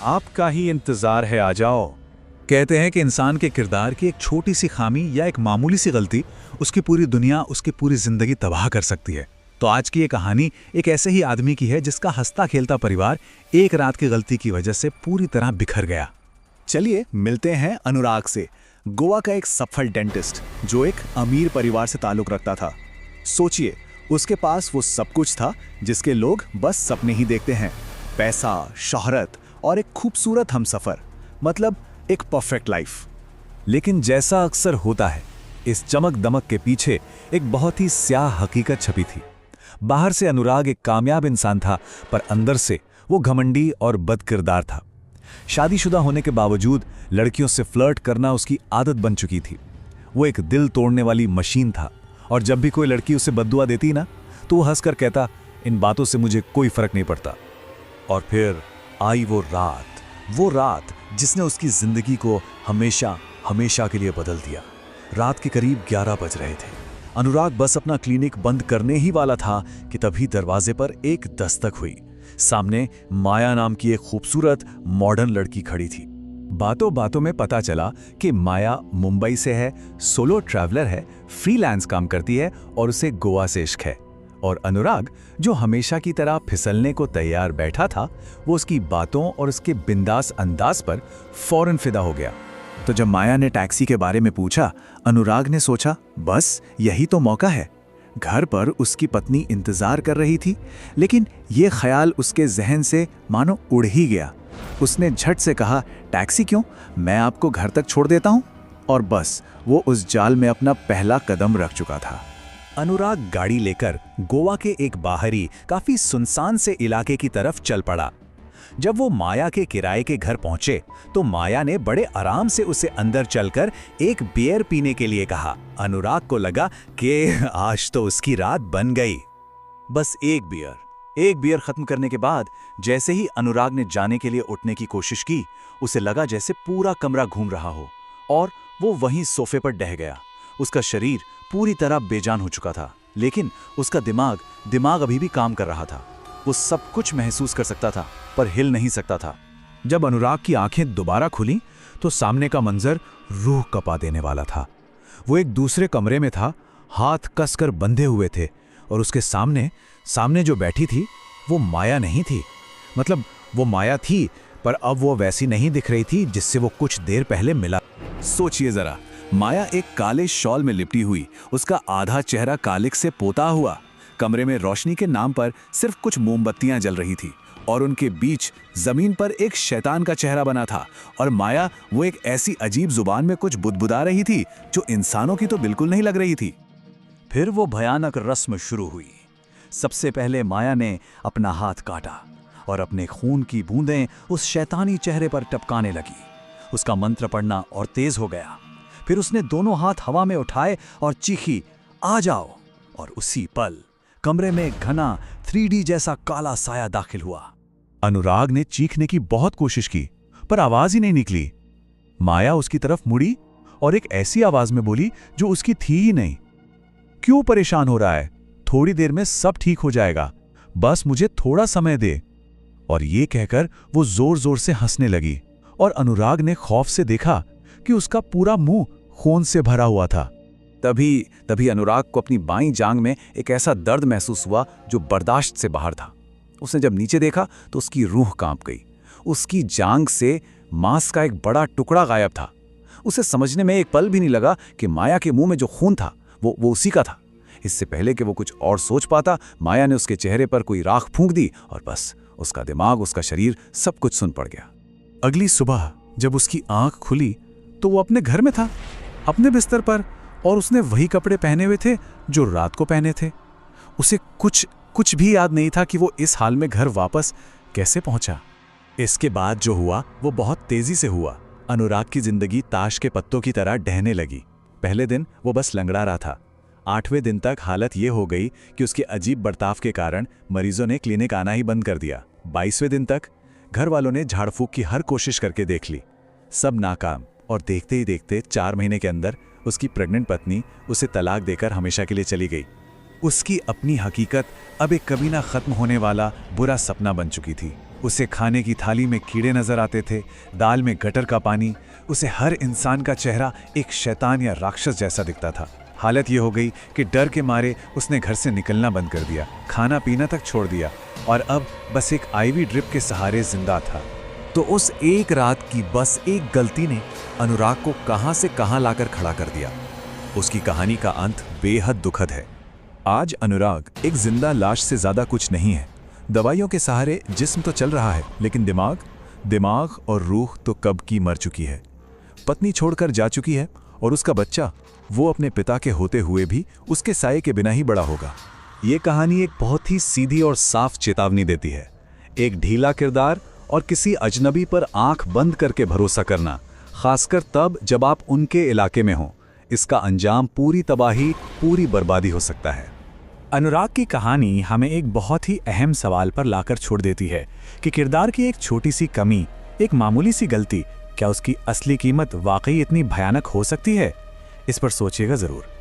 आपका ही इंतजार है, आ जाओ। कहते हैं कि इंसान के किरदार की एक छोटी सी खामी या एक मामूली सी गलती उसकी पूरी दुनिया, उसकी पूरी जिंदगी तबाह कर सकती है। तो आज की ये कहानी एक ऐसे ही आदमी की है जिसका हंसता खेलता परिवार एक रात की गलती की वजह से पूरी तरह बिखर गया। चलिए मिलते हैं अनुराग से, गोवा का एक सफल डेंटिस्ट जो एक अमीर परिवार से ताल्लुक रखता था। सोचिए, उसके पास वो सब कुछ था जिसके लोग बस सपने ही देखते हैं, पैसा, शोहरत और एक खूबसूरत हमसफर, मतलब एक परफेक्ट लाइफ। लेकिन जैसा अक्सर होता है, इस चमक दमक के पीछे एक बहुत ही स्याह हकीकत छपी थी। बाहर से अनुराग एक कामयाब इंसान था, पर अंदर से वो घमंडी और बदकिरदार था। शादीशुदा होने के बावजूद लड़कियों से फ्लर्ट करना उसकी आदत बन चुकी थी। वो एक दिल तोड़ने वाली मशीन था, और जब भी कोई लड़की उसे बद्दुआ देती ना, तो वो हंसकर कहता, इन बातों से मुझे कोई फर्क नहीं पड़ता। और फिर आई वो रात जिसने उसकी जिंदगी को हमेशा हमेशा के लिए बदल दिया। रात के करीब 11 बज रहे थे। अनुराग बस अपना क्लिनिक बंद करने ही वाला था कि तभी दरवाजे पर एक दस्तक हुई। सामने माया नाम की एक खूबसूरत मॉडर्न लड़की खड़ी थी। बातों बातों में पता चला कि माया मुंबई से है, सोलो ट्रैवलर है, फ्रीलांस काम करती है और उसे गोवा से इश्क है। और अनुराग, जो हमेशा की तरह फिसलने को तैयार बैठा था, वो उसकी बातों और उसके बिंदास अंदाज पर फौरन फिदा हो गया। तो जब माया ने टैक्सी के बारे में पूछा, अनुराग ने सोचा, बस यही तो मौका है। घर पर उसकी पत्नी इंतजार कर रही थी, लेकिन ये ख्याल उसके जहन से मानो उड़ ही गया। उसने झट से कहा, टैक्सी क्यों, मैं आपको घर तक छोड़ देता हूं। और बस वो उस जाल में अपना पहला कदम रख चुका था। अनुराग गाड़ी लेकर गोवा के एक बाहरी, काफी सुनसान से इलाके की तरफ चल पड़ा। जब वो माया के किराए के घर पहुंचे, तो माया ने बड़े आराम से उसे अंदर चलकर एक बियर पीने के लिए कहा। अनुराग को लगा कि आज तो उसकी रात बन गई। बस एक बियर खत्म करने के बाद जैसे ही अनुराग ने जाने के लिए उठने की कोशिश की, उसे लगा जैसे पूरा कमरा घूम रहा हो, और वो वहीं सोफे पर डह गया। उसका शरीर पूरी तरह बेजान हो चुका था, लेकिन उसका दिमाग अभी भी काम कर रहा था। वो सब कुछ महसूस कर सकता था, पर हिल नहीं सकता था। जब अनुराग की आंखें दोबारा खुली, तो सामने का मंजर रूह कपा देने वाला था। वो एक दूसरे कमरे में था, हाथ कसकर बंधे हुए थे, और उसके सामने जो बैठी थी, वो माया नहीं थी। मतलब वो माया थी, पर अब वो वैसी नहीं दिख रही थी जिससे वो कुछ देर पहले मिला। सोचिए जरा, माया एक काले शॉल में लिपटी हुई, उसका आधा चेहरा कालिक से पोता हुआ। कमरे में रोशनी के नाम पर सिर्फ कुछ मोमबत्तियां जल रही थी, और उनके बीच जमीन पर एक शैतान का चेहरा बना था। और माया वो एक ऐसी अजीब जुबान में कुछ बुदबुदा रही थी जो इंसानों की तो बिल्कुल नहीं लग रही थी। फिर वो भयानक रस्म शुरू हुई। सबसे पहले माया ने अपना हाथ काटा और अपने खून की बूंदें उस शैतानी चेहरे पर टपकाने लगी। उसका मंत्र पढ़ना और तेज हो गया। फिर उसने दोनों हाथ हवा में उठाए और चीखी, आ जाओ। और उसी पल कमरे में घना 3D जैसा काला साया दाखिल हुआ। अनुराग ने चीखने की बहुत कोशिश की, पर आवाज ही नहीं निकली। माया उसकी तरफ मुड़ी और एक ऐसी आवाज में बोली जो उसकी थी ही नहीं, क्यों परेशान हो रहा है, थोड़ी देर में सब ठीक हो जाएगा, बस मुझे थोड़ा समय दे। और ये कहकर वो जोर जोर से हंसने लगी, और अनुराग ने खौफ से देखा कि उसका पूरा मुंह खून से भरा हुआ था। तभी अनुराग को अपनी बाईं जांघ में एक ऐसा दर्द महसूस हुआ जो बर्दाश्त से बाहर था। उसने जब नीचे देखा तो उसकी रूह कांप गई। उसकी जांघ से मांस का एक बड़ा टुकड़ा गायब था। उसे समझने में एक पल भी नहीं लगा कि माया के मुंह में जो खून था वो उसी का था। इससे पहले कि वो कुछ और सोच पाता, माया ने उसके चेहरे पर कोई राख फूंक दी, और बस उसका दिमाग, उसका शरीर, सब कुछ सुन पड़ गया। अगली सुबह जब उसकी आंख खुली तो वो अपने घर में था, अपने बिस्तर पर, और उसने वही कपड़े पहने हुए थे जो रात को पहने थे। उसे कुछ भी याद नहीं था कि वो इस हाल में घर वापस कैसे पहुंचा। इसके बाद जो हुआ वो बहुत तेजी से हुआ। अनुराग की जिंदगी ताश के पत्तों की तरह ढहने लगी। पहले दिन वो बस लंगड़ा रहा था। 8वें दिन तक हालत ये हो गई कि उसके अजीब बर्ताव के कारण मरीजों ने क्लिनिक आना ही बंद कर दिया। 22वें दिन तक घर वालों ने झाड़ फूक की हर कोशिश करके देख ली, सब नाकाम। और देखते ही देखते 4 महीने के अंदर उसकी प्रेग्नेंट पत्नी उसे तलाक देकर हमेशा के लिए चली गई। उसकी अपनी हकीकत अब एक कभी ना खत्म होने वाला बुरा सपना बन चुकी थी। उसे खाने की थाली में कीड़े नजर आते थे, दाल में गटर का पानी। उसे हर इंसान का चेहरा एक शैतान या राक्षस जैसा दिखता था। हालत ये हो गई कि डर के मारे उसने घर से निकलना बंद कर दिया, खाना पीना तक छोड़ दिया और अब बस एक आईवी ड्रिप के सहारे जिंदा था। तो उस एक रात की बस एक गलती ने अनुराग को कहां से कहां लाकर खड़ा कर दिया। उसकी कहानी का अंत बेहद दुखद है। आज अनुराग एक जिंदा लाश से ज्यादा कुछ नहीं है। दवाइयों के सहारे जिस्म तो चल रहा है, लेकिन दिमाग और रूह तो कब की मर चुकी है। पत्नी छोड़कर जा चुकी है और उसका बच्चा, वो अपने पिता के होते हुए भी उसके साये के बिना ही बड़ा होगा। ये कहानी एक बहुत ही सीधी और साफ चेतावनी देती है। एक ढीला किरदार और किसी अजनबी पर आंख बंद करके भरोसा करना, खासकर तब जब आप उनके इलाके में हों, इसका अंजाम पूरी तबाही, पूरी बर्बादी हो सकता है। अनुराग की कहानी हमें एक बहुत ही अहम सवाल पर लाकर छोड़ देती है कि किरदार की एक छोटी सी कमी, एक मामूली सी गलती, क्या उसकी असली कीमत वाकई इतनी भयानक हो सकती है? इस पर सोचिएगा जरूर।